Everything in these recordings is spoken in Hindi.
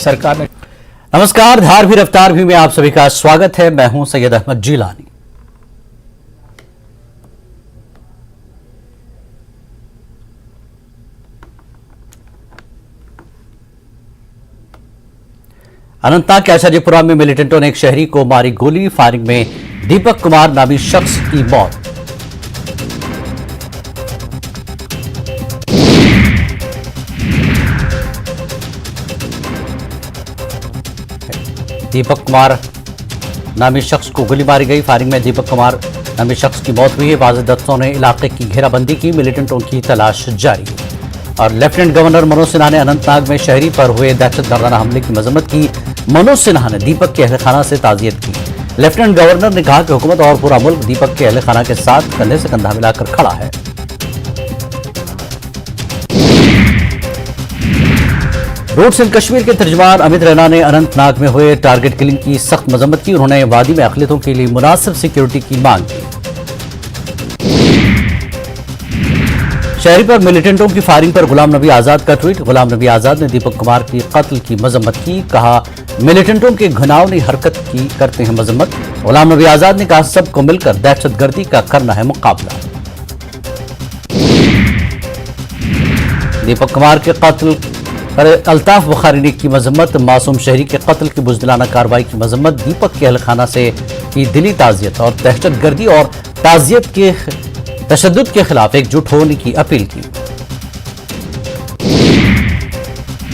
सरकार ने। नमस्कार, धार भी रफ्तार भी में आप सभी का स्वागत है। मैं हूं सैयद अहमद जिलानी। अनंतनाग के आचार्यपुरा में मिलिटेंटों ने एक शहरी को मारी गोली। फायरिंग में दीपक कुमार नामी शख्स की मौत। दीपक कुमार नामी शख्स को गोली मारी गई। फायरिंग में दीपक कुमार नामी शख्स की मौत हुई है। बाज़ दस्तों ने इलाके की घेराबंदी की। मिलिटेंटों की तलाश जारी है। और लेफ्टिनेंट गवर्नर मनोज सिन्हा ने अनंतनाग में शहरी पर हुए दहशतगर्दाना हमले की मजम्मत की। मनोज सिन्हा ने दीपक के अहल खाना से ताज़ियत की। लेफ्टिनेंट गवर्नर ने कहा कि हुकूमत और पूरा मुल्क दीपक के अहल खाना के साथ कंधे से कंधा मिलाकर खड़ा है। रूट्स इन कश्मीर के तर्जुमान अमित रैना ने अनंतनाग में हुए टारगेट किलिंग की सख्त मजम्मत की। उन्होंने वादी में अक़लियतों के लिए मुनासिब सिक्योरिटी की मांग की। शहरी पर मिलिटेंटों की फायरिंग पर गुलाम नबी आजाद का ट्वीट। गुलाम नबी आजाद ने दीपक कुमार की कत्ल की मजम्मत की। कहा, मिलिटेंटों के घिनौनी हरकत की करते हैं मजम्मत। गुलाम नबी आजाद ने कहा, सबको मिलकर दहशतगर्दी का करना है मुकाबला। दीपक कुमार के कत्ल पर अल्ताफ बुखारी ने की मजम्मत। मासूम शहरी के कत्ल की बुज़दिलाना कार्रवाई की मजम्मत। दीपक के अहल खाना से की दिली ताज़ियत और दहशतगर्दी और ताज़ियत के तशद्दुद के खिलाफ एकजुट होने की अपील की।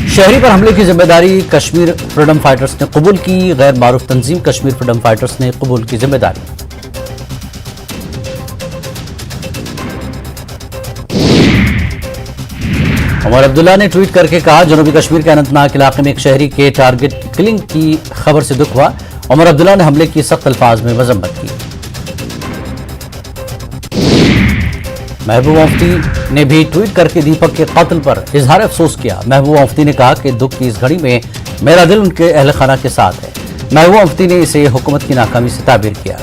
शहरी पर हमले की जिम्मेदारी कश्मीर फ्रीडम फाइटर्स ने कबूल की। गैर मारूफ तंजीम कश्मीर फ्रीडम फाइटर्स ने कबूल की जिम्मेदारी। उमर अब्दुल्ला ने ट्वीट करके कहा, जनूबी कश्मीर के अनंतनाग इलाके में एक शहरी के टारगेट किलिंग की खबर से दुख हुआ। उमर अब्दुल्ला ने हमले की सख्त अल्फाज में मजम्मत की। महबूबा मुफ्ती ने भी ट्वीट करके दीपक के कत्ल पर इजहार अफसोस किया। महबूबा मुफ्ती ने कहा कि दुख की इस घड़ी में मेरा दिल उनके अहल खाना के साथ है। महबूबा मुफ्ती ने इसे हुकूमत की नाकामी से ताबीर किया।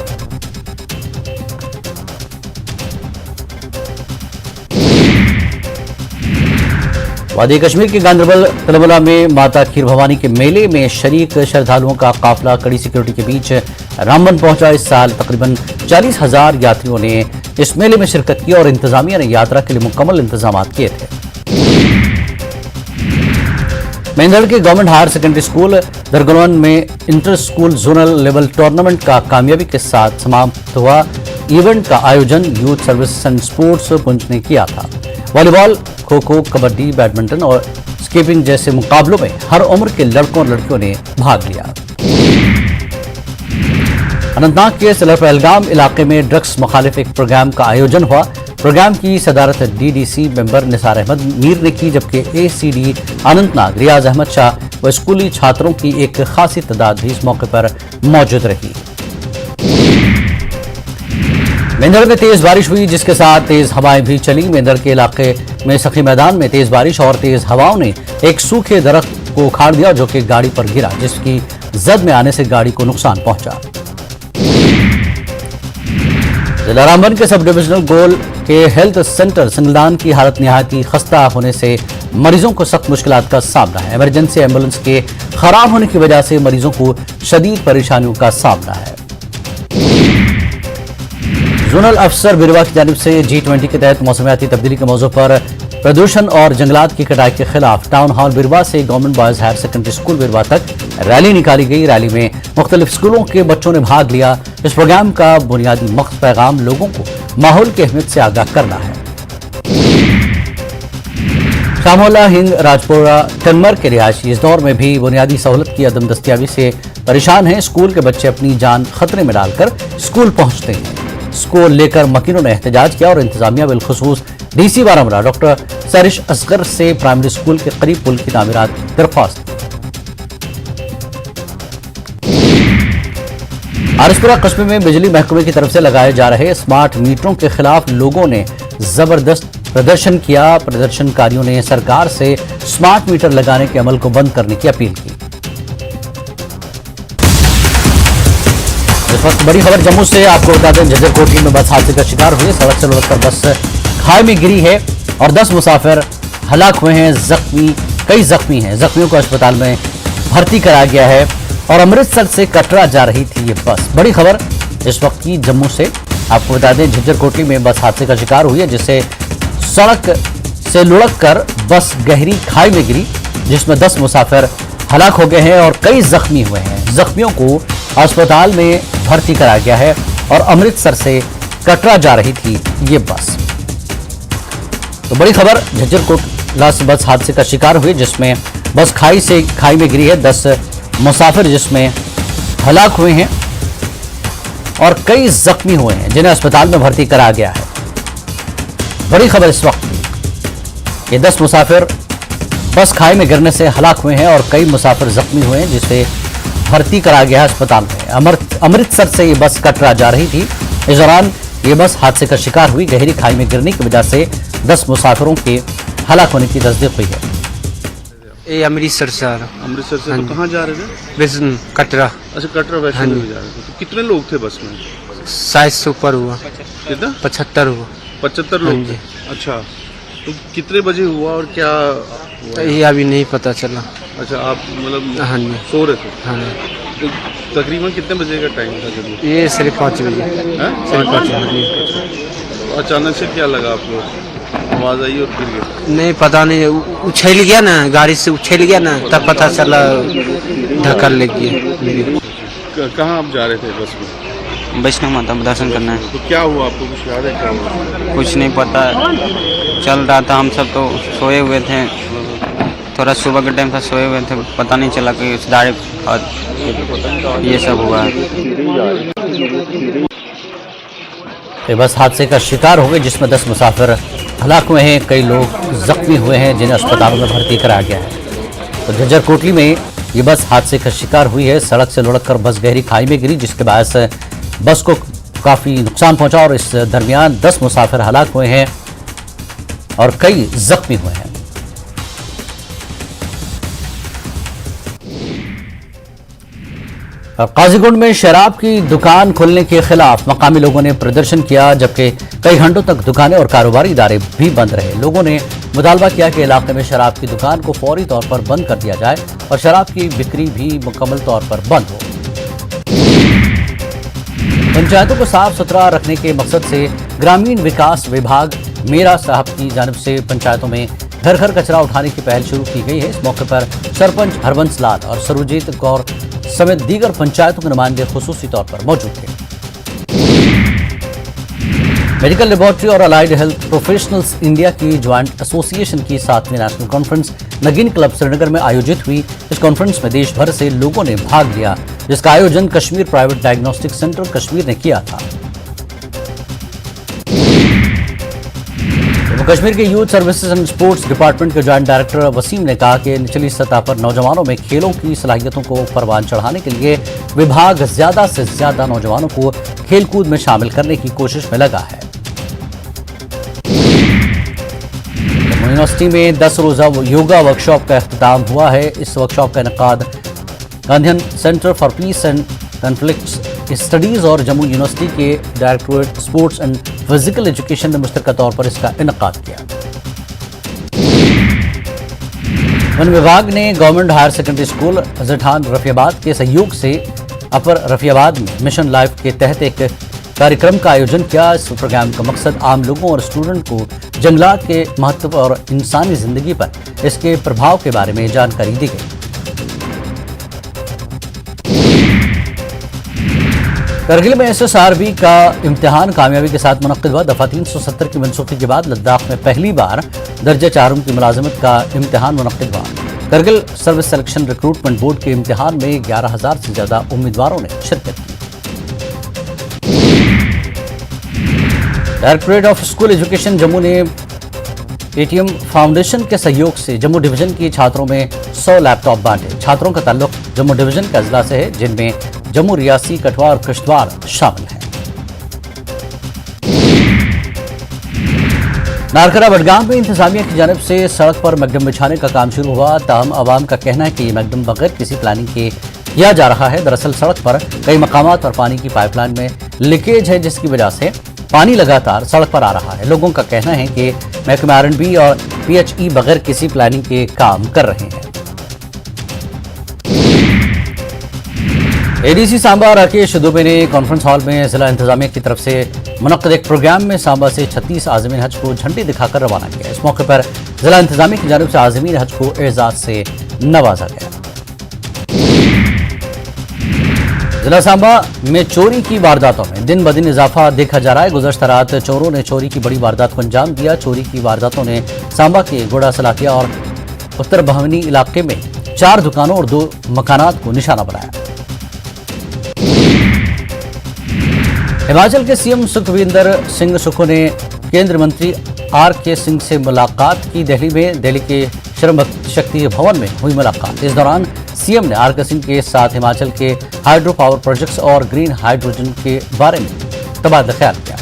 वादी कश्मीर के गांधरबल तलबला में माता खीर भवानी के मेले में शरीक श्रद्धालुओं का काफिला कड़ी सिक्योरिटी के बीच रामबन पहुंचा। इस साल तकरीबन 40,000 यात्रियों ने इस मेले में शिरकत की और इंतजामिया ने यात्रा के लिए मुकम्मल इंतजाम किए थे। मेंढड़ के गवर्नमेंट हायर सेकेंडरी स्कूल दरगनवन में inter school zonal level tournament का कामयाबी के साथ समाप्त हुआ। इवेंट का आयोजन youth service and sports Poonch ने किया था। वॉलीबॉल, खो खो, कबड्डी, बैडमिंटन और स्कीपिंग जैसे मुकाबलों में हर उम्र के लड़कों और लड़कियों ने भाग लिया। अनंतनाग के सदर पहलगाम इलाके में ड्रग्स मुखालिफ एक प्रोग्राम का आयोजन हुआ। प्रोग्राम की सदारत डीडीसी मेंबर निसार अहमद मीर ने की, जबकि एसीडी अनंतनाग रियाज अहमद शाह व स्कूली छात्रों की एक खासी तादाद भी इस मौके पर मौजूद रही। मेंढड़ में तेज बारिश हुई, जिसके साथ तेज हवाएं भी चली। मेंढड़ के इलाके में सखी मैदान में तेज बारिश और तेज हवाओं ने एक सूखे दरख्त को उखाड़ दिया, जो कि गाड़ी पर गिरा, जिसकी जद में आने से गाड़ी को नुकसान पहुंचा। जिला रामबन के सब डिविजनल गोल के हेल्थ सेंटर सिंगलान की हालत निहायत ही खस्ता होने से मरीजों को सख्त मुश्किलात का सामना है। इमरजेंसी एम्बुलेंस के खराब होने की वजह से मरीजों को शदीद परेशानियों का सामना है। जोनल अफसर बिरवा की जानिब से G20 के तहत मौसमियाती तब्दीली के मौजू पर प्रदूषण और जंगलात की कटाई के खिलाफ टाउन हॉल बिरवा से government boys higher secondary school Birwa तक रैली निकाली गई। रैली में मुख्तलिफ स्कूलों के बच्चों ने भाग लिया। इस प्रोग्राम का बुनियादी मकसद पैगाम लोगों को माहौल की अहमियत से आगाह करना है। शामोला हिंद राजपुरा टनमर के रिहायशी इस दौर में भी बुनियादी सहूलत की अदम दस्तियाबी से परेशान हैं। स्कूल के बच्चे अपनी जान खतरे में डालकर स्कूल पहुंचते हैं। स्कूल लेकर मकीनों ने एहतजाज किया और इंतजामिया बिलखुसूस डीसी बारामूला डॉक्टर सरिश असगर से प्राइमरी स्कूल के करीब पुल की तामीरात की दरख्वास्त। आरसपुरा कस्बे में बिजली महकमे की तरफ से लगाए जा रहे स्मार्ट मीटरों के खिलाफ लोगों ने जबरदस्त प्रदर्शन किया। प्रदर्शनकारियों ने सरकार से स्मार्ट मीटर लगाने के अमल को बंद करने की अपील की। इस वक्त बड़ी खबर जम्मू से आपको बता दें, झज्जर कोटली में बस हादसे का शिकार हुई। सड़क से लुढ़ककर बस खाई में गिरी है और 10 मुसाफिर हलाक हुए हैं। कई जख्मी हैं। जख्मियों को अस्पताल में भर्ती कराया गया है और अमृतसर से कटरा जा रही थी ये बस। बड़ी खबर इस वक्त की जम्मू से। आपको बता दें झज्जर कोटली में बस हादसे का शिकार हुई है, जिससे सड़क से लुढ़ककर बस गहरी खाई में गिरी, जिसमें 10 मुसाफिर हलाक हो गए हैं और कई जख्मी हुए हैं। जख्मियों को अस्पताल में भर्ती कराया गया है और अमृतसर से कटरा जा रही थी ये बस। तो बड़ी खबर झज्जर कोटला से बस हादसे का शिकार हुई, जिसमें बस खाई में गिरी है। 10 मुसाफिर जिसमें हलाक हुए हैं और कई जख्मी हुए हैं, जिन्हें अस्पताल में भर्ती कराया गया है। बड़ी खबर इस वक्त की, ये 10 मुसाफिर बस खाई में गिरने से हलाक हुए हैं और कई मुसाफिर जख्मी हुए हैं, जिसे भर्ती कराया गया है अस्पताल में। अमृतसर से ये बस कटरा जा रही थी। इस दौरान ये बस हादसे का शिकार हुई। गहरी खाई में गिरने की वजह से 10 मुसाफिरों के हलाक होने की तस्दीक हुई है। ये अमृतसर से आ रहा। अमृतसर से तो कहाँ जा रहे थे? वैष्णो कटरा। अच्छा, कटरा वैष्णो देवी जा रहे थे। तो कितने लोग थे बस में? 60 से ऊपर हुआ। कितना? 75 हुआ। 75 लोग थे। अच्छा, तो कितने बजे हुआ और क्या हुआ? ये अभी नहीं पता चला। अच्छा, आप मतलब हाँ जी, सो रहे थे? हाँ। तो तकरीबन कितने बजे का टाइम था जब ये 5:30 बजे। हैं? 5:30 बजे। तो अचानक से क्या लगा आप लोग? आवाज आई और गिर गए? नहीं पता नहीं, उछल गया ना, गाड़ी से उछल गया ना, तब पता चला, धक्का लग गया। कहाँ आप जा रहे थे बस में? वैष्णो माता दर्शन करना है। तो क्या हुआ आपको? कुछ याद है क्या हुआ? कुछ नहीं पता, चल रहा था, हम सब तो सोए हुए थे, थोड़ा सुबह के टाइम था, सोए हुए थे, पता नहीं चला कि डायरेक्ट ये सब हुआ है। ये बस हादसे का शिकार हो गए, जिसमें 10 मुसाफिर हलाक हुए हैं, कई लोग जख्मी हुए हैं, जिन्हें अस्पतालों में भर्ती कराया गया है। तो झज्जर कोटली में ये बस हादसे का शिकार हुई है। सड़क से लुढ़ककर बस गहरी खाई में गिरी, जिसके बायस बस को काफ़ी नुकसान पहुंचा और इस दरमियान 10 मुसाफिर हलाक हुए हैं और कई जख्मी हुए हैं। काजीगुंड में शराब की दुकान खोलने के खिलाफ मकामी लोगों ने प्रदर्शन किया, जबकि कई घंटों तक दुकानें और कारोबारी इदारे भी बंद रहे। लोगों ने मुतालबा किया कि इलाके में शराब की दुकान को फौरी तौर पर बंद कर दिया जाए और शराब की बिक्री भी मुकम्मल तौर पर बंद हो। पंचायतों को साफ सुथरा रखने के मकसद से ग्रामीण विकास विभाग मेरा साहब की जानिब से पंचायतों में घर घर कचरा उठाने की पहल शुरू की गई है। इस मौके पर सरपंच हरबंस लाल और सर्वजीत कौर समेत दीगर पंचायतों के नुमाइंदे खुसूसी तौर पर मौजूद थे। मेडिकल लेबोरेटरी और अलाइड हेल्थ प्रोफेशनल्स इंडिया की ज्वाइंट एसोसिएशन की 7वीं नेशनल कॉन्फ्रेंस नगीन क्लब श्रीनगर में आयोजित हुई। इस कॉन्फ्रेंस में देश भर से लोगों ने भाग लिया, जिसका आयोजन Kashmir private diagnostic centre Kashmir ने किया था। कश्मीर के youth services and sports department के ज्वाइंट डायरेक्टर वसीम ने कहा कि निचली सतह पर नौजवानों में खेलों की सलाहियतों को परवान चढ़ाने के लिए विभाग ज्यादा से ज्यादा नौजवानों को खेलकूद में शामिल करने की कोशिश में लगा है। यूनिवर्सिटी में 10 रोजा योगा वर्कशॉप का अख्तिताम हुआ है। इस वर्कशॉप का इनेकाद Gandhian centre for peace and conflicts studies और जम्मू यूनिवर्सिटी के directorate sports and physical education ने मुश्तरका तौर पर इसका इनेकाद किया। वन विभाग ने गवर्नमेंट हायर सेकेंडरी स्कूल हजरठान रफियाबाद के सहयोग से अपर रफियाबाद में मिशन लाइफ के तहत एक कार्यक्रम का आयोजन किया। इस प्रोग्राम का मकसद आम लोगों और स्टूडेंट को जंगलात के महत्व और इंसानी जिंदगी पर इसके प्रभाव के बारे में जानकारी दी गई। करगिल में SSRB का इम्तिहान कामयाबी के साथ मुनक्किद हुआ। दफा 370 की मनसूखी के बाद लद्दाख में पहली बार दर्जे 4 की मुलाजमत का इम्तिहान मुनक्किद हुआ। Kargil service selection recruitment board के इम्तिहान में 11,000 से ज्यादा उम्मीदवारों ने शिरकत की। Directorate of school education Jammu ने ATM फाउंडेशन के सहयोग से जम्मू डिवीजन के छात्रों में 100 लैपटॉप बांटे। छात्रों का ताल्लुक जम्मू डिवीजन के अजला से है, जिनमें जम्मू, रियासी, कठुआ और किश्तवाड़ शामिल हैं। नारकरा बडगाम में इंतजामिया की जानिब से सड़क पर मैगडम बिछाने का काम शुरू हुआ। ताहम आवाम का कहना है कि ये मैगडम बगैर किसी प्लानिंग के किया जा रहा है। दरअसल सड़क पर कई मकामात पर पानी की पाइपलाइन में लीकेज है, जिसकी वजह से पानी लगातार सड़क पर आ रहा है। लोगों का कहना है कि महकमा R&B और PHE बगैर किसी प्लानिंग के काम कर रहे हैं। एडीसी सांबा राकेश दुबे ने कॉन्फ्रेंस हॉल में जिला इंतजामिया की तरफ से मुनक्कद एक प्रोग्राम में सांबा से 36 आज़मीन हज को झंडी दिखाकर रवाना किया। इस मौके पर जिला इंतजामिया की जानिब से आज़मीन हज को एजाज से नवाजा गया। जिला सांबा में चोरी की वारदातों में दिन ब दिन इजाफा देखा जा रहा है। गुज़श्ता रात चोरों ने चोरी की बड़ी वारदात को अंजाम दिया। चोरी की वारदातों ने सांबा के गोड़ा सलाकिया और उत्तर भवनी इलाके में 4 दुकानों और 2 मकानात को निशाना बनाया। हिमाचल के सीएम सुखविंदर सिंह सुक्खू ने केंद्रीय मंत्री आर.के. सिंह से मुलाकात की। दिल्ली के श्रम शक्ति भवन में हुई मुलाकात। इस दौरान सीएम ने आर.के. सिंह के साथ हिमाचल के हाइड्रो पावर प्रोजेक्ट्स और ग्रीन हाइड्रोजन के बारे में तबादला ख्याल किया।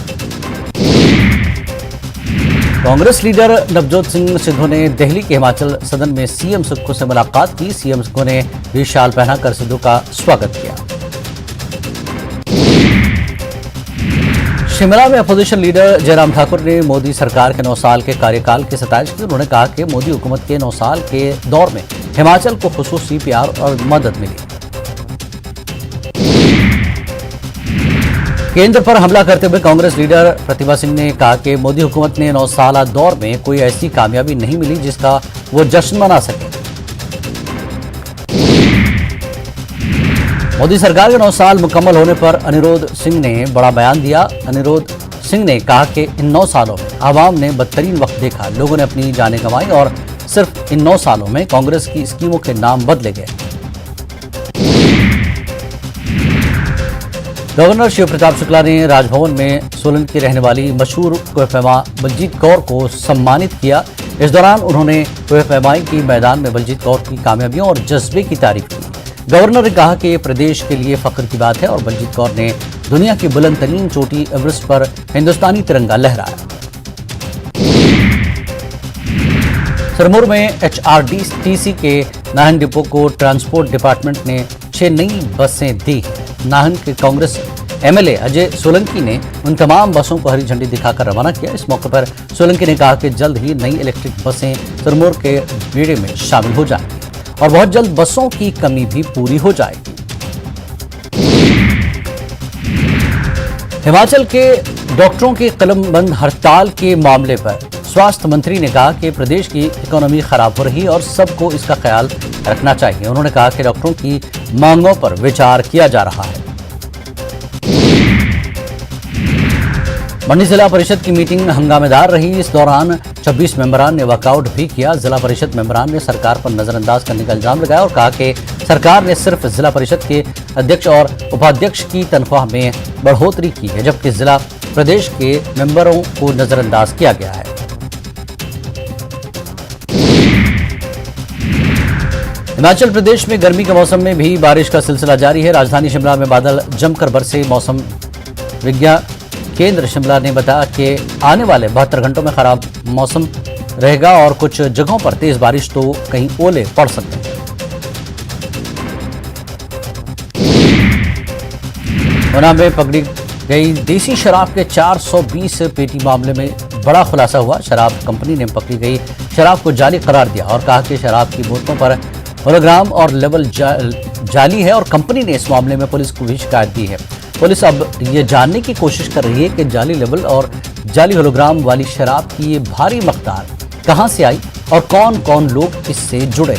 कांग्रेस लीडर नवजोत सिंह सिद्धू ने दिल्ली के हिमाचल सदन में सीएम सुक्खू से मुलाकात की। सीएम सुक्खू ने भी शाल पहनाकर सिद्धू का स्वागत किया। शिमला में अपोजिशन लीडर जयराम ठाकुर ने मोदी सरकार के 9 साल के कार्यकाल की सताइश की। उन्होंने कहा कि मोदी हुकूमत के 9 साल के दौर में हिमाचल को खुसूसी प्यार और मदद मिली। केंद्र पर हमला करते हुए कांग्रेस लीडर प्रतिभा सिंह ने कहा कि मोदी हुकूमत ने 9 साल दौर में कोई ऐसी कामयाबी नहीं मिली जिसका वो जश्न मना सके। मोदी सरकार के 9 साल मुकम्मल होने पर अनिरुद्ध सिंह ने बड़ा बयान दिया। अनिरुद्ध सिंह ने कहा कि इन 9 सालों में आवाम ने बदतरीन वक्त देखा, लोगों ने अपनी जानें गंवाई और सिर्फ इन 9 सालों में कांग्रेस की स्कीमों के नाम बदले गए। गवर्नर शिव प्रताप शुक्ला ने राजभवन में सोलन की रहने वाली मशहूर कोहफैमा बलजीत कौर को सम्मानित किया। इस दौरान उन्होंने कोहफैमाई की मैदान में बलजीत कौर की कामयाबियों और जज्बे की तारीफ की। गवर्नर ने कहा कि ये प्रदेश के लिए फख्र की बात है और बलजीत कौर ने दुनिया की बुलंद तरीन चोटी एवरेस्ट पर हिंदुस्तानी तिरंगा लहराया। सिरमौर में HRTC के नाहन डिपो को ट्रांसपोर्ट डिपार्टमेंट ने 6 नई बसें दी। नाहन के कांग्रेस MLA अजय सोलंकी ने उन तमाम बसों को हरी झंडी दिखाकर रवाना किया। इस मौके पर सोलंकी ने कहा कि जल्द ही नई इलेक्ट्रिक बसें सिरमौर के बेड़े में शामिल हो जाएंगी और बहुत जल्द बसों की कमी भी पूरी हो जाएगी। हिमाचल के डॉक्टरों की कलमबंद हड़ताल के मामले पर स्वास्थ्य मंत्री ने कहा कि प्रदेश की इकोनॉमी खराब हो रही है और सबको इसका ख्याल रखना चाहिए। उन्होंने कहा कि डॉक्टरों की मांगों पर विचार किया जा रहा है। मंडी जिला परिषद की मीटिंग हंगामेदार रही। इस दौरान 26 मेंबरान ने वॉकआउट भी किया। जिला परिषद मेंबरान ने सरकार पर नजरअंदाज करने का इल्जाम लगाया और कहा कि सरकार ने सिर्फ जिला परिषद के अध्यक्ष और उपाध्यक्ष की तनख्वाह में बढ़ोतरी की है, जबकि जिला प्रदेश के मेंबरों को नजरअंदाज किया गया है। हिमाचल प्रदेश में गर्मी के मौसम में भी बारिश का सिलसिला जारी है। राजधानी शिमला में बादल जमकर बरसे। मौसम विज्ञान केंद्र शिमला ने बताया कि आने वाले 72 घंटों में खराब मौसम रहेगा और कुछ जगहों पर तेज बारिश तो कहीं ओले पड़ सकते हैं। ऊना में पकड़ी गई देसी शराब के 420 पेटी मामले में बड़ा खुलासा हुआ। शराब कंपनी ने पकड़ी गई शराब को जाली करार दिया और कहा कि शराब की बोतलों पर होलोग्राम और लेवल जाली है और कंपनी ने इस मामले में पुलिस को भी शिकायत दी है। पुलिस अब ये जानने की कोशिश कर रही है कि जाली लेवल और जाली होलोग्राम वाली शराब की ये भारी मकदार कहां से आई और कौन कौन लोग इससे जुड़े।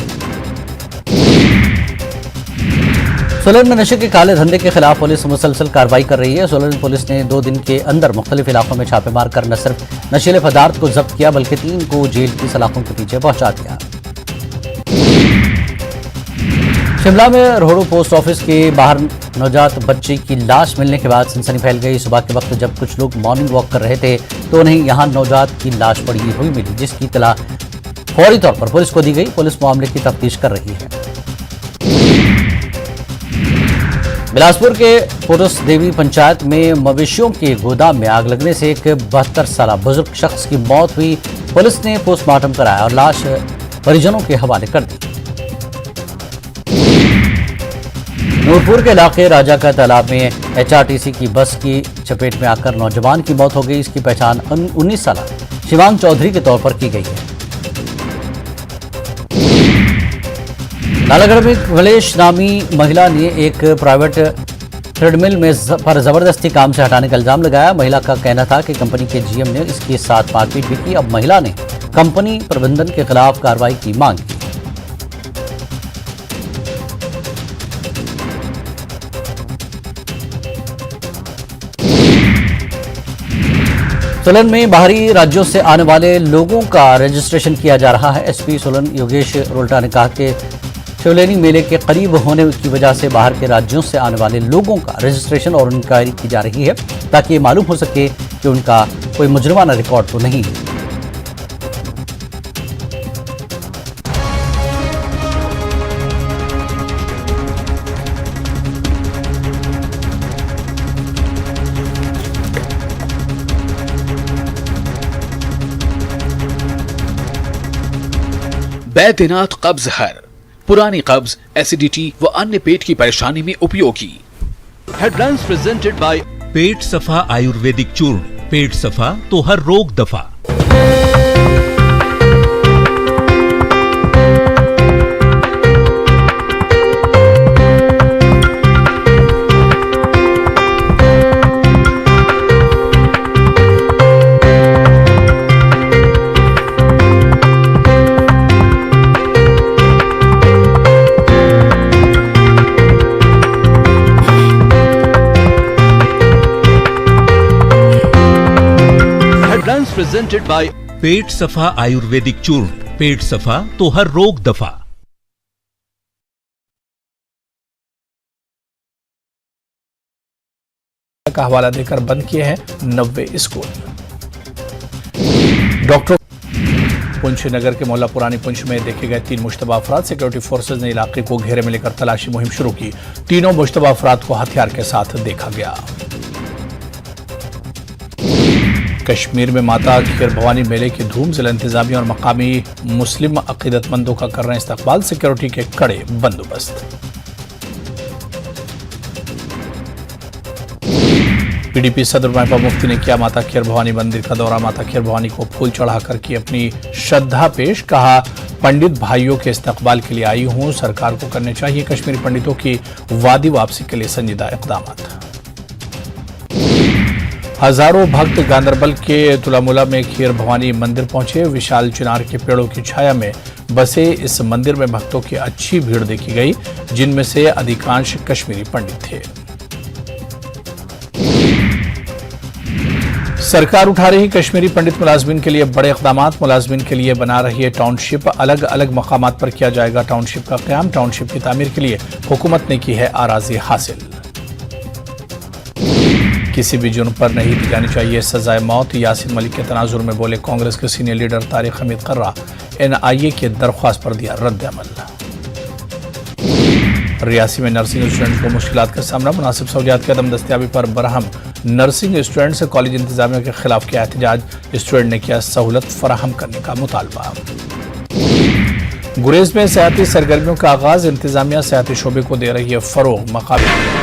सोलन में नशे के काले धंधे के खिलाफ पुलिस मुसलसल कार्रवाई कर रही है। सोलन पुलिस ने 2 दिन के अंदर मुख्तलिफ इलाकों में छापेमार कर न सिर्फ नशीले पदार्थ को जब्त किया बल्कि 3 को जेल की सलाखों के पीछे पहुंचा दिया। शिमला में रोहड़ू पोस्ट ऑफिस के बाहर नवजात बच्चे की लाश मिलने के बाद सनसनी फैल गई। सुबह के वक्त जब कुछ लोग मॉर्निंग वॉक कर रहे थे तो उन्हें यहां नवजात की लाश पड़ी हुई मिली, जिसकी इत्तला फौरी तौर पर पुलिस को दी गई। पुलिस मामले की तफ्तीश कर रही है। बिलासपुर के पुरुष देवी पंचायत में मवेशियों के गोदाम में आग लगने से एक 72 साल बुजुर्ग शख्स की मौत हुई। पुलिस ने पोस्टमार्टम कराया और लाश परिजनों के हवाले कर दी। नूरपुर के इलाके राजा का तालाब में HRTC की बस की चपेट में आकर नौजवान की मौत हो गई। इसकी पहचान 19 साल शिवांग चौधरी के तौर पर की गई है। नालागढ़ में कमलेश नामी महिला ने एक प्राइवेट ट्रेडमिल में पर जबरदस्ती काम से हटाने का इल्जाम लगाया। महिला का कहना था कि कंपनी के जीएम ने इसके साथ मारपीट भी की। अब महिला ने कंपनी प्रबंधन के खिलाफ कार्रवाई की मांग की। सोलन में बाहरी राज्यों से आने वाले लोगों का रजिस्ट्रेशन किया जा रहा है। एसपी सोलन योगेश रोल्टा ने कहा कि शिवलेनी मेले के करीब होने की वजह से बाहर के राज्यों से आने वाले लोगों का रजिस्ट्रेशन और इंक्वायरी की जा रही है ताकि ये मालूम हो सके कि उनका कोई मुजरिमाना रिकॉर्ड तो नहीं है। बैद्यनाथ कब्ज हर, पुरानी कब्ज, एसिडिटी व अन्य पेट की परेशानी में उपयोगी। हेडलाइंस प्रेजेंटेड बाय पेट सफा आयुर्वेदिक चूर्ण, पेट सफा तो हर रोग दफा। प्रेजेंटेड बाय पेट सफा आयुर्वेदिक चूर्ण, पेट सफा तो हर रोग दफा। का हवाला देकर बंद किए हैं 90 स्कूल। डॉक्टर पुंछ नगर के मोहल्ला पुरानी पुंछ में देखे गए 3 मुश्तबा अफराद। सिक्योरिटी फोर्सेज ने इलाके को घेरे में लेकर तलाशी मुहिम शुरू की। तीनों मुश्तबा अफराद को हथियार के साथ देखा गया। कश्मीर में माता खीर भवानी मेले की धूम। जिला इंतजामिया और मकामी मुस्लिम अकीदतमंदों का कर रहे हैं इस्तकबाल। सिक्योरिटी के कड़े बंदोबस्त। पीडीपी सदर महबूबा मुफ्ती ने किया माता खीर भवानी मंदिर का दौरा। माता खीर भवानी को फूल चढ़ाकर की अपनी श्रद्धा पेश। कहा, पंडित भाइयों के इस्तकबाल के लिए आई हूं। सरकार को करने चाहिए कश्मीरी पंडितों की वादी वापसी के लिए संजीदा इक़दाम। हजारों भक्त गांदरबल के तुलामुला में खीर भवानी मंदिर पहुंचे। विशाल चिनार के पेड़ों की छाया में बसे इस मंदिर में भक्तों की अच्छी भीड़ देखी गई, जिनमें से अधिकांश कश्मीरी पंडित थे। सरकार उठा रही कश्मीरी पंडित मुलाजमीन के लिए बड़े इक़दामात। मुलाजमीन के लिए बना रही है टाउनशिप। अलग अलग मकामात पर किया जाएगा टाउनशिप का क़याम। टाउनशिप की तामीर के लिए हुकूमत ने की है आराजी हासिल। किसी भी जुर्म पर नहीं दी जानी चाहिए सजाए मौत। यासीन मलिक के तनाजुर में बोले कांग्रेस के सीनियर लीडर तारिक हमीद कर्रा। NIA की दरख्वास्त पर दिया रद्द अमल। रियासी में नर्सिंग स्टूडेंट्स को मुश्किलात का सामना। मुनासिब सहूलियात की अदम दस्तियाबी पर बरहम। नर्सिंग स्टूडेंट्स कॉलेज इंतजामिया के खिलाफ किया एहतजाज। स्टूडेंट ने किया सहूलत फराहम करने का मुतालबा। गुरेज में सियाती सरगर्मियों का आगाज। इंतजामिया सियाती शोबे को दे रही है फरोग। मकामी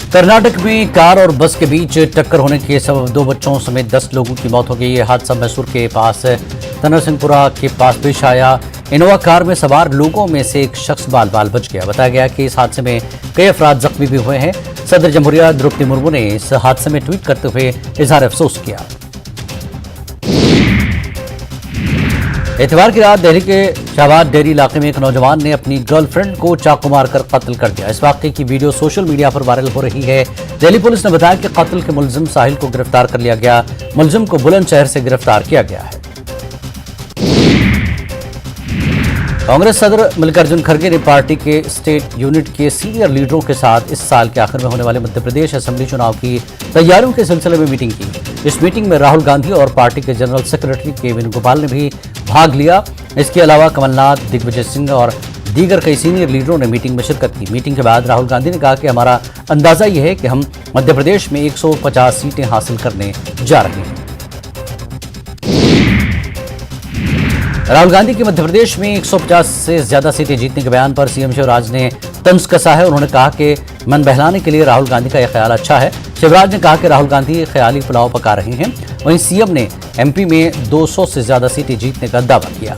कर्नाटक में कार और बस के बीच टक्कर होने के सबब 2 बच्चों समेत 10 लोगों की मौत हो गई। ये हादसा मैसूर के पास तनरसिंहपुरा के पास पेश आया। इनोवा कार में सवार लोगों में से एक शख्स बाल बाल बच गया। बताया गया कि इस हादसे में कई अफराद जख्मी भी हुए हैं। सदर जमहूरिया द्रौपदी मुर्मू ने इस हादसे में ट्वीट करते हुए इजहार अफसोस किया। इतवार की रात दिल्ली के शाहबाद डेयरी इलाके में एक नौजवान ने अपनी गर्लफ्रेंड को चाकू मारकर कत्ल कर दिया। इस वाकये की वीडियो सोशल मीडिया पर वायरल हो रही है। दिल्ली पुलिस ने बताया कि कत्ल के मुलजिम साहिल को गिरफ्तार कर लिया गया। मुलजिम को बुलंदशहर से गिरफ्तार किया गया है। कांग्रेस सदर मल्लिकार्जुन खड़गे ने पार्टी के स्टेट यूनिट के सीनियर लीडरों के साथ इस साल के आखिर में होने वाले मध्य प्रदेश असेंबली चुनाव की तैयारियों के सिलसिले में मीटिंग की। इस मीटिंग में राहुल गांधी और पार्टी के जनरल सेक्रेटरी के वेणुगोपाल ने भी भाग लिया। इसके अलावा कमलनाथ, दिग्विजय सिंह और दीगर कई सीनियर लीडरों ने मीटिंग में शिरकत की। मीटिंग के बाद राहुल गांधी ने कहा कि हमारा अंदाजा यह है कि हम मध्य प्रदेश में 150 सीटें हासिल करने जा रहे हैं। राहुल गांधी के मध्य प्रदेश में 150 से ज्यादा सीटें जीतने के बयान पर सीएम शिवराज ने तंज कसा है। उन्होंने कहा कि मन बहलाने के लिए राहुल गांधी का यह ख्याल अच्छा है। शिवराज ने कहा कि राहुल गांधी ख्याली पुलाव पका रहे हैं। वहीं सीएम ने एमपी में 200 से ज्यादा सीटें जीतने का दावा किया।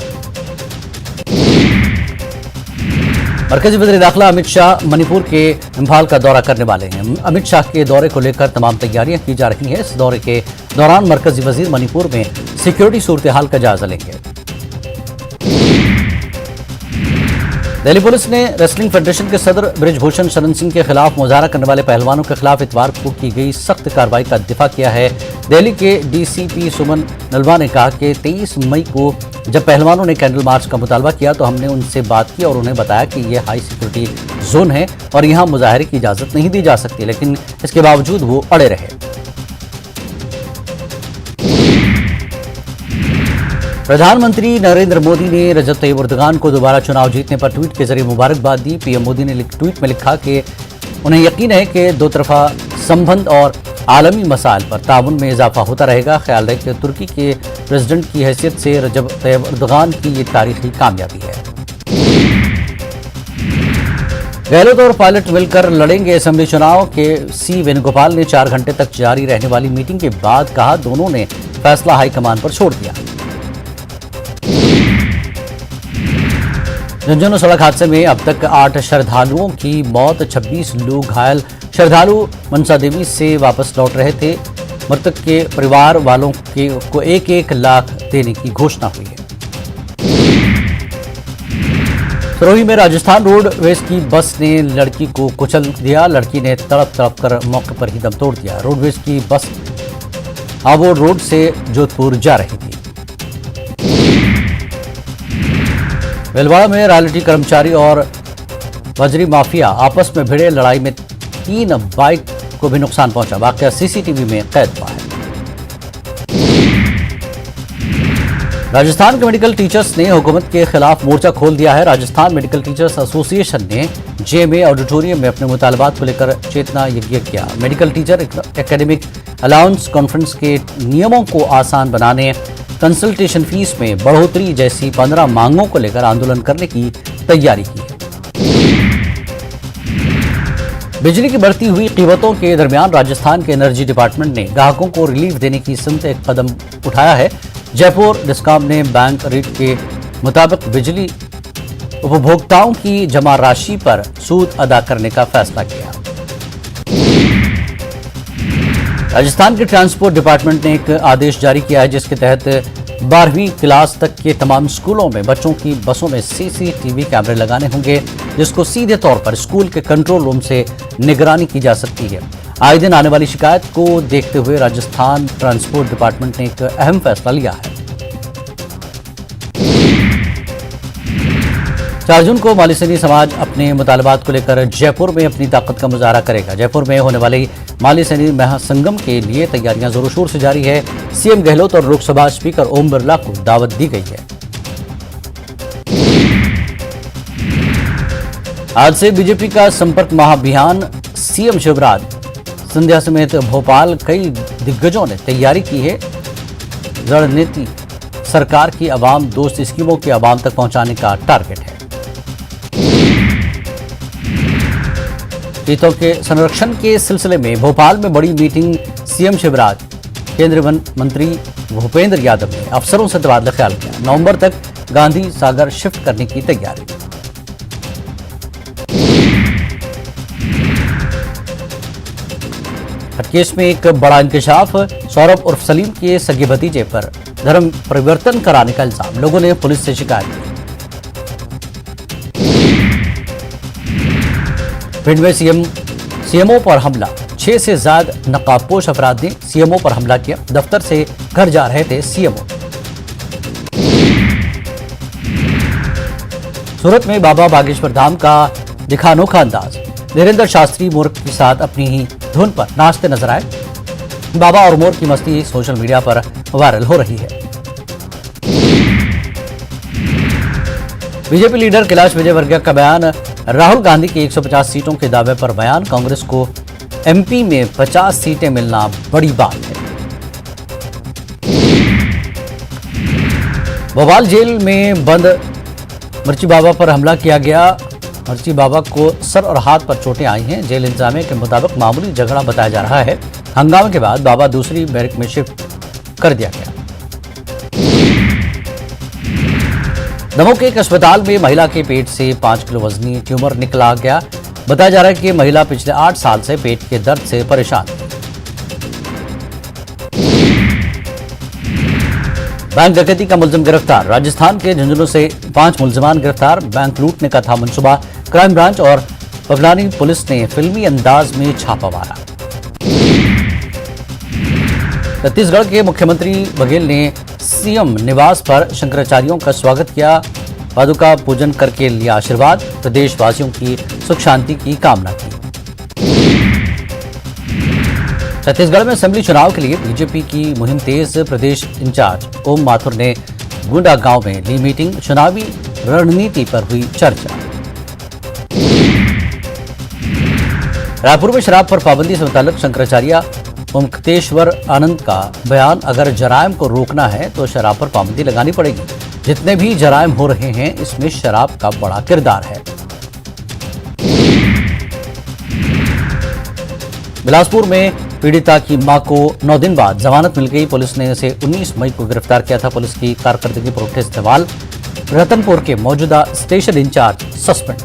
मरकजी वज़ीर दाखिला अमित शाह मणिपुर के इंफाल का दौरा करने वाले हैं। अमित शाह के दौरे को लेकर तमाम तैयारियां की जा रही हैं। इस दौरे के दौरान मरकजी वज़ीर मणिपुर में सिक्योरिटी सूरत हाल का जायजा लेंगे। दिल्ली पुलिस ने रेसलिंग फेडरेशन के सदर बृजभूषण शरण सिंह के खिलाफ मुजाहरा करने वाले पहलवानों के खिलाफ इतवार को की गई सख्त कार्रवाई का दिफा किया है। दिल्ली के डीसीपी सुमन नलवा ने कहा कि 23 मई को जब पहलवानों ने कैंडल मार्च का मुतालबा किया तो हमने उनसे बात की और उन्हें बताया कि यह हाई सिक्योरिटी जोन है और यहां मुजाहरे की इजाजत नहीं दी जा सकती, लेकिन इसके बावजूद वो अड़े रहे। प्रधानमंत्री नरेंद्र मोदी ने रजब तैयब एर्दोगान को दोबारा चुनाव जीतने पर ट्वीट के जरिए मुबारकबाद दी। पीएम मोदी ने ट्वीट में लिखा कि उन्हें यकीन है कि दो तरफा संबंध और आलमी मसाइल पर ताउन में इजाफा होता रहेगा। ख्याल रहे कि तुर्की के प्रेसिडेंट की हैसियत से रजब तैयब एर्दोगान की ये तारीखी कामयाबी है। गहलोत और पायलट मिलकर लड़ेंगे असेंबली चुनाव के सी वेणुगोपाल ने 4 घंटे तक जारी रहने वाली मीटिंग के बाद कहा, दोनों ने फैसला हाईकमान पर छोड़ दिया। झुंझुनू सड़क हादसे में अब तक 8 श्रद्धालुओं की मौत, 26 लोग घायल। श्रद्धालु मनसा देवी से वापस लौट रहे थे। मृतक के परिवार वालों को 1-1 लाख देने की घोषणा हुई है। सिरोही में राजस्थान रोडवेज की बस ने लड़की को कुचल दिया। लड़की ने तड़प तड़प कर मौके पर ही दम तोड़ दिया। रोडवेज की बस आबोर रोड से जोधपुर जा रही थी। भीलवाड़ा में रॉयल्टी कर्मचारी और बजरी माफिया आपस में भिड़े। लड़ाई में 3 बाइक को भी नुकसान पहुंचा। वाकया सीसीटीवी में कैद हुआ है। राजस्थान के मेडिकल टीचर्स ने हुकूमत के खिलाफ मोर्चा खोल दिया है। राजस्थान मेडिकल टीचर्स एसोसिएशन ने जेएमए ऑडिटोरियम में अपने मुतालबात को लेकर चेतना यज्ञ किया। Medical teacher academic allowance conference के नियमों को आसान बनाने, कंसल्टेशन फीस में बढ़ोतरी जैसी 15 मांगों को लेकर आंदोलन करने की तैयारी की है। बिजली की बढ़ती हुई कीमतों के दरमियान राजस्थान के एनर्जी डिपार्टमेंट ने ग्राहकों को रिलीफ देने की सिमत एक कदम उठाया है। जयपुर डिस्कॉम ने बैंक रेट के मुताबिक बिजली उपभोक्ताओं की जमा राशि पर सूद अदा करने का फैसला किया। राजस्थान के ट्रांसपोर्ट डिपार्टमेंट ने एक आदेश जारी किया है जिसके तहत 12वीं क्लास तक के तमाम स्कूलों में बच्चों की बसों में सीसीटीवी कैमरे लगाने होंगे, जिसको सीधे तौर पर स्कूल के कंट्रोल रूम से निगरानी की जा सकती है। आए दिन आने वाली शिकायत को देखते हुए राजस्थान ट्रांसपोर्ट डिपार्टमेंट ने एक अहम फैसला लिया है। 4 जून को मालिसनी समाज अपने मुतालबात को लेकर जयपुर में अपनी ताकत का मुजाहरा करेगा। जयपुर में होने वाली मालिसनी महासंगम के लिए तैयारियां जोरों शोर से जारी है। सीएम गहलोत और लोकसभा स्पीकर ओम बिरला को दावत दी गई है। आज से बीजेपी का संपर्क महाअभियान। सीएम शिवराज, सिंधिया समेत भोपाल कई दिग्गजों ने तैयारी की है। रणनीति सरकार की आवाम दोस्त स्कीमों के आवाम तक पहुंचाने का टारगेट है। चीतों के संरक्षण के सिलसिले में भोपाल में बड़ी मीटिंग। सीएम शिवराज, केंद्रीय मंत्री भूपेंद्र यादव ने अफसरों से तबादला ख्याल किया। नवंबर तक गांधी सागर शिफ्ट करने की तैयारी। केस में एक बड़ा इंकशाफ। सौरभ उर्फ सलीम के सगे भतीजे पर धर्म परिवर्तन कराने का इल्जाम। लोगों ने पुलिस से शिकायत की। भिंड में सीएमओ पर हमला। 6 से ज्यादा नकाबपोश अफराद ने सीएमओ पर हमला किया। दफ्तर से घर जा रहे थे सीएमओ। सूरत में बाबा बागेश्वर धाम का दिखा अनोखा अंदाज। धीरेन्द्र शास्त्री मोर के साथ अपनी ही धुन पर नाचते नजर आए। बाबा और मोर की मस्ती सोशल मीडिया पर वायरल हो रही है। बीजेपी लीडर कैलाश विजयवर्गीय का बयान। राहुल गांधी के 150 सीटों के दावे पर बयान। कांग्रेस को एमपी में 50 सीटें मिलना बड़ी बात है। भोपाल जेल में बंद मिर्ची बाबा पर हमला किया गया। अर्ची बाबा को सर और हाथ पर चोटें आई हैं। जेल इंतजामिया के मुताबिक मामूली झगड़ा बताया जा रहा है। हंगामे के बाद बाबा दूसरी बैरक में शिफ्ट कर दिया गया। दमोह के एक अस्पताल में महिला के पेट से 5 किलो वजनी ट्यूमर निकला गया। बताया जा रहा है कि महिला पिछले 8 साल से पेट के दर्द से परेशान थी। बैंक डकैती का मुलजिम गिरफ्तार। राजस्थान के झुंझुनू से 5 मुलजिमान गिरफ्तार। बैंक लूटने का था मंसूबा। क्राइम ब्रांच और पवलानी पुलिस ने फिल्मी अंदाज में छापा मारा। छत्तीसगढ़ के मुख्यमंत्री बघेल ने सीएम निवास पर शंकराचार्यों का स्वागत किया। पादुका पूजन करके लिया आशीर्वाद। प्रदेशवासियों की सुख शांति की कामना की। छत्तीसगढ़ में असेंबली चुनाव के लिए बीजेपी की मुहिम तेज। प्रदेश इंचार्ज ओम माथुर ने गुंडा गांव में ली मीटिंग। चुनावी रणनीति पर हुई चर्चा। रायपुर में शराब पर पाबंदी से मुताल्लिक शंकराचार्य ओमकतेश्वर आनंद का बयान। अगर जराइम को रोकना है तो शराब पर पाबंदी लगानी पड़ेगी। जितने भी जराइम हो रहे हैं इसमें शराब का बड़ा किरदार है। बिलासपुर में पीड़िता की मां को 9 दिन बाद जमानत मिल गई। पुलिस ने उसे 19 मई को गिरफ्तार किया था। पुलिस की कारकर्दगी पर उठे सवाल। रतनपुर के मौजूदा स्टेशन इंचार्ज सस्पेंड।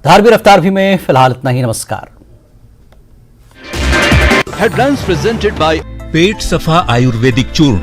धारवी रफ्तार भी में फिलहाल इतना ही। नमस्कार। हेडलाइंस प्रेजेंटेड बाय पेट सफा आयुर्वेदिक चूर्ण।